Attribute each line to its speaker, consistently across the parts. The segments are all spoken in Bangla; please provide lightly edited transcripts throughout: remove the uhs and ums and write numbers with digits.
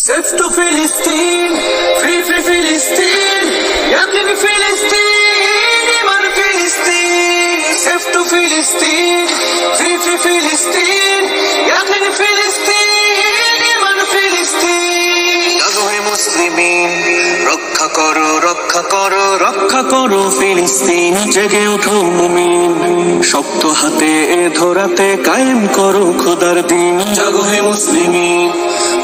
Speaker 1: Safe to Philistine, free Philistine, yakin Philistine, iman Philistine. Safe to Philistine, free Philistine, yakin Philistine, iman Philistine. জাগো হে মুসলিমিন, রক্ষা করো রক্ষা করো রক্ষা করো ফিলিস্তিন। জেগে ওঠো মুমিন, শক্ত হাতে এ ধরাতে কায়েম করো খোদার দিন। জাগো হে মুসলিমিন,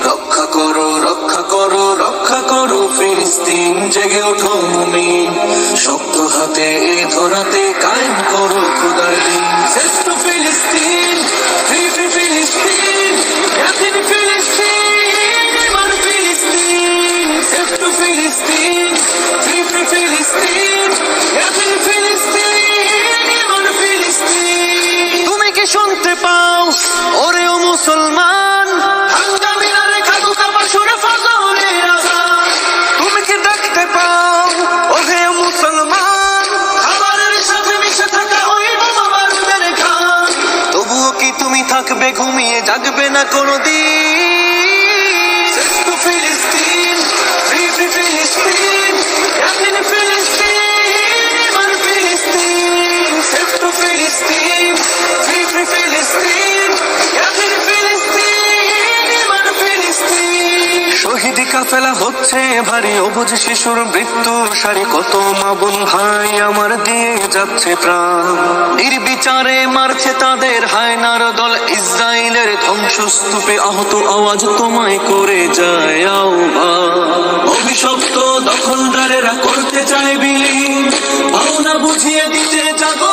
Speaker 1: রক্ষা করো রক্ষা করো রক্ষা করো ফিলিস্তিন। জেগে ওঠো মুমিন, শক্ত হাতে এ ধরাতে কায়েম করো খোদার দিন। সেফ টু ফিলিস্তিন, ফ্রি ফিলিস্তিন, ইয়াকিন ফিলিস্তিন, ইমান ফিলিস্তিন। সেফ টু ফিলিস্তিন, ফ্রি ফিলিস্তিন, ইয়াকিন ফিলিস্তিন, ইমান ফিলিস্তিন। তুমি কি শুনতে পাও ওরে ও মুসলমান, তুমি কি দেখতে পাও ওহে মুসলমান, খাবারের সাথে মিশে থাকা ওই বোমাবারুদের ঘ্রাণ। তবুও কি তুমি থাকবে ঘুমিয়ে, জাগবে না কোনদিন? সেফ টু ফিলিস্তিন, ফ্রি ফিলিস্তিন, ইয়াকিন ফিলিস্তিন, ইমান ফিলিস্তিন। সেফ টু ফিলিস্তিন, ফ্রি ফিলিস্তিন, ইয়াকিন ফিলিস্তিন, ইমান ফিলিস্তিন। শহীদ কাফেলা হচ্ছে ভারী, অবুঝ শিশুর মৃত্যু সারি, কত মা বোন ভাই আমার দিয়ে যাচ্ছে প্রাণ। নির্বিচারে মারছে তাদের হায়নার দল, ইসরায়েলের ধ্বংসস্তূপে আহত আওয়াজ তোমায় করে যায় আহ্বান। অভিশপ্ত দখলদারেরা করতে চায় বিলীন, পাওনা বুঝিয়ে দিতে জাগো